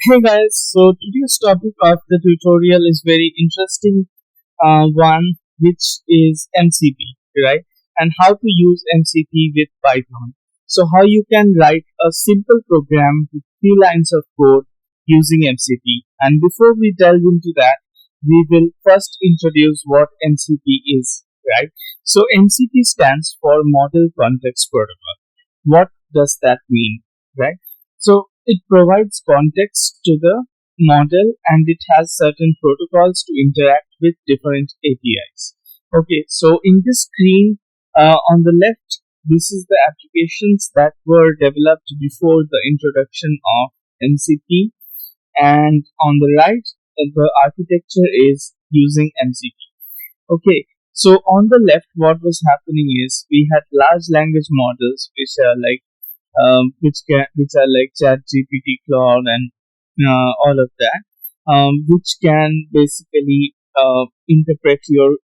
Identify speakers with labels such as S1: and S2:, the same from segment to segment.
S1: Hey guys, so today's topic of the tutorial is very interesting one, which is MCP, right? And how to use MCP with Python. So how you can write a simple program with few lines of code using MCP. And before we delve into that, we will first introduce what MCP is, right? So MCP stands for Model Context Protocol. What does that mean, right? So it provides context to the model and it has certain protocols to interact with different APIs. Okay, so in this screen on the left, this is the applications that were developed before the introduction of MCP, and on the right, the architecture is using MCP. Okay, so on the left, what was happening is we had large language models which are like which are like Chat GPT, Claude, and all of that, which can basically interpret your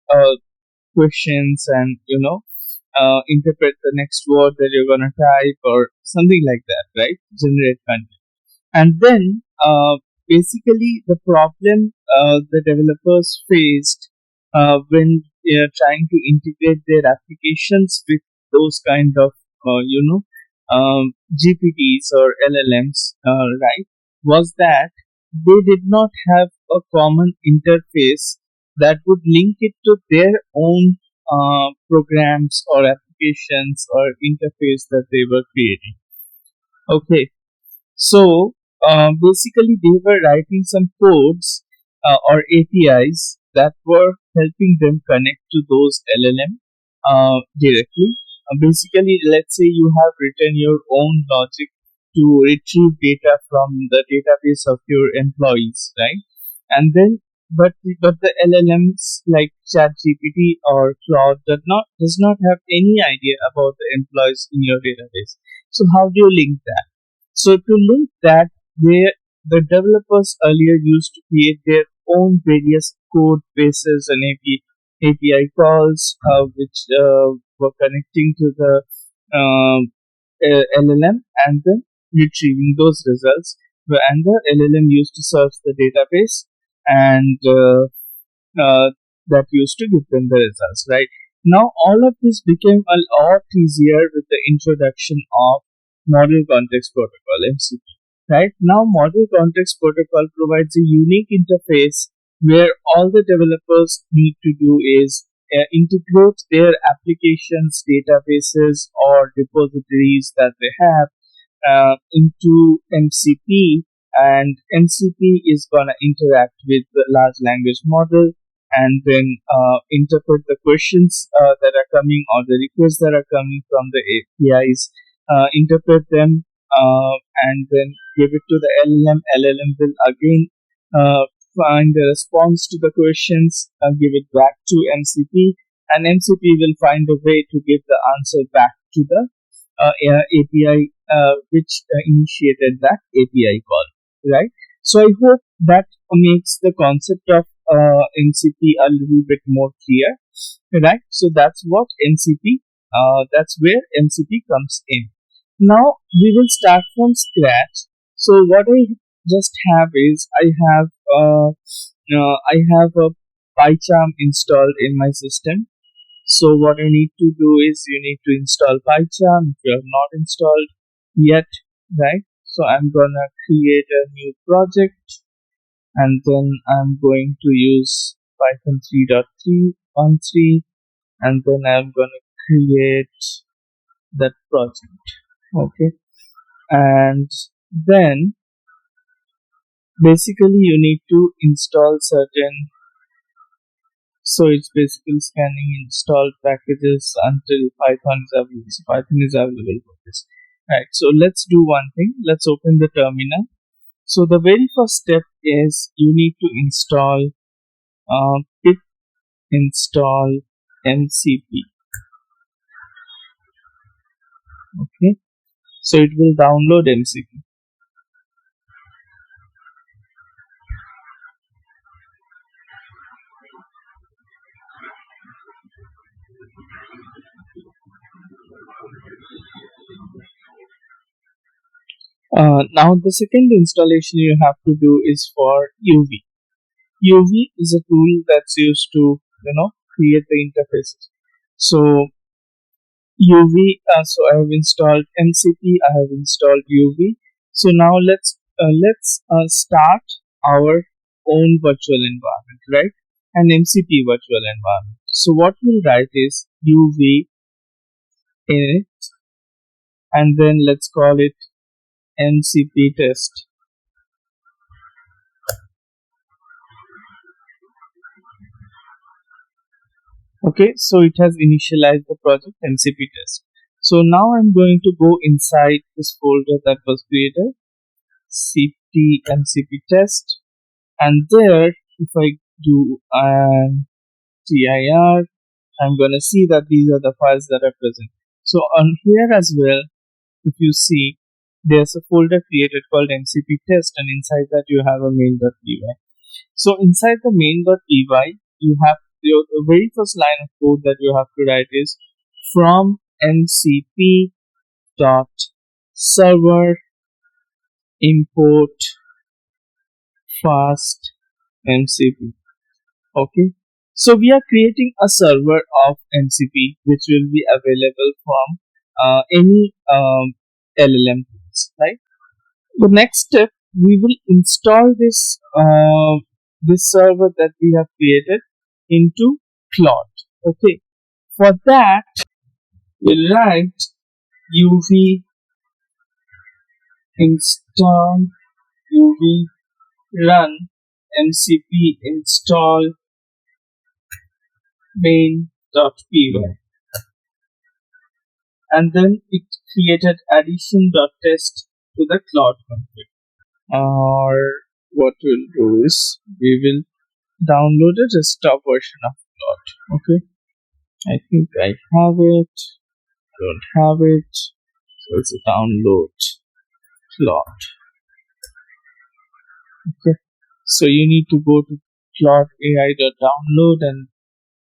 S1: questions and interpret the next word that you're gonna type or something like that, right? Generate content, and then basically the problem the developers faced when they are trying to integrate their applications with those kind of GPTs or LLMs, right, was that they did not have a common interface that would link it to their own programs or applications or interface that they were creating. Okay, so basically, they were writing some codes or APIs that were helping them connect to those LLM directly. Basically, let's say you have written your own logic to retrieve data from the database of your employees, right? And then, but the LLMs like ChatGPT or Claude does not have any idea about the employees in your database. So how do you link that? So to link that, the developers earlier used to create their own various code bases and API calls, which were connecting to the LLM and then retrieving those results. And the LLM used to search the database and that used to give them the results, right? Now, all of this became a lot easier with the introduction of Model Context Protocol (MCP). Right now, Model Context Protocol provides a unique interface where all the developers need to do is integrate their applications, databases, or repositories that they have into MCP, and MCP is gonna interact with the large language model and then interpret the questions that are coming or the requests that are coming from the APIs, interpret them, and then give it to the LLM. LLM will again find the response to the questions, give it back to MCP, and MCP will find a way to give the answer back to the API which initiated that API call, right? So I hope that makes the concept of MCP a little bit more clear, right? So that's what MCP, that's where MCP comes in. Now we will start from scratch. So what I just have is I have a PyCharm installed in my system. So what you need to do is you need to install PyCharm if you have not installed yet, right? So I'm gonna create a new project and then I'm going to use Python 3.3.13 and then I'm gonna create that project. Okay, and then basically you need to install certain, so it's basically scanning installed packages until Python is available. So Python is available for this. Right. So let's do one thing. Let's open the terminal. So the very first step is you need to install pip install MCP. Okay. So it will download MCP. Now the second installation you have to do is for UV. UV is a tool that's used to create the interfaces. So so I have installed MCP, I have installed UV. So now let's start our own virtual environment, right? An MCP virtual environment. So what we'll write is UV init, and then let's call it MCP test. Okay, so it has initialized the project MCP test. So now I'm going to go inside this folder that was created, cp MCP test, and there if I do dir, I'm gonna see that these are the files that are present. So on here as well, if you see, there's a folder created called MCP test, and inside that you have a main.py. So inside the main.py, you have the very first line of code that you have to write is from mcp dot server import fast mcp. Okay, so we are creating a server of mcp which will be available from any llm tools, right? The next step, we will install this server that we have created into Claude. Okay, for that we'll write uv install uv run mcp install main.py, and then it created addition.test to the Claude config. Or what we'll do is we will download a desktop version of Claude. Okay, I think I have it. Don't have it. So it's a download Claude. Okay, so you need to go to claudeai.download and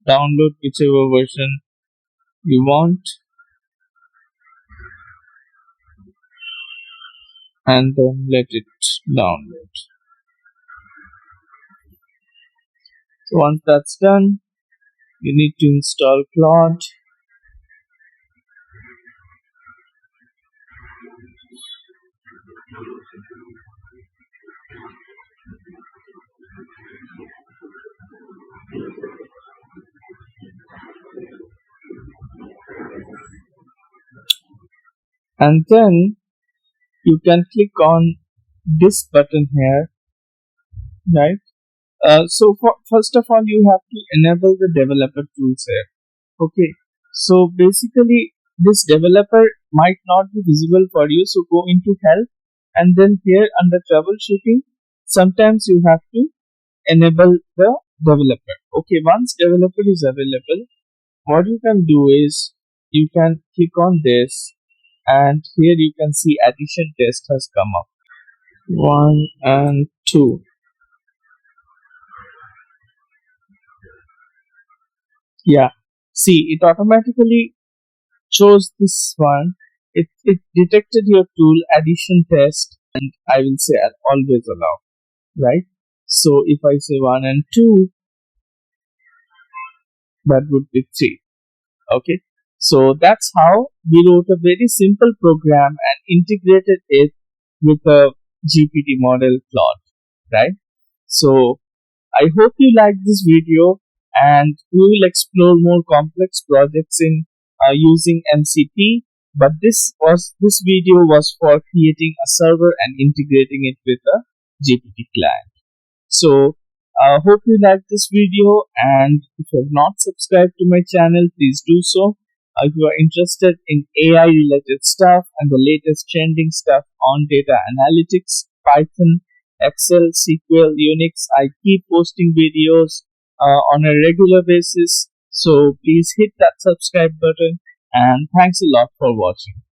S1: download whichever version you want, and then let it download. So once that's done, you need to install Claude. And then you can click on this button here, right? So first of all, you have to enable the developer tools here. Okay, so basically this developer might not be visible for you, so go into help, and then here under troubleshooting, sometimes you have to enable the developer. Okay, once developer is available, what you can do is you can click on this, and here you can see addition test has come up, 1 and 2. Yeah, see, it automatically chose this one. It detected your tool addition test, and I will say I'll always allow, right? So if I say 1 and 2, that would be 3. Okay, so that's how we wrote a very simple program and integrated it with a GPT model Claude, right? So I hope you liked this video, and we will explore more complex projects in using MCP. But this video was for creating a server and integrating it with a GPT client. So hope you liked this video, and if you have not subscribed to my channel, please do so. If you are interested in AI related stuff and the latest trending stuff on data analytics, Python, Excel, SQL, Unix, I keep posting videos on a regular basis. So please hit that subscribe button, and thanks a lot for watching.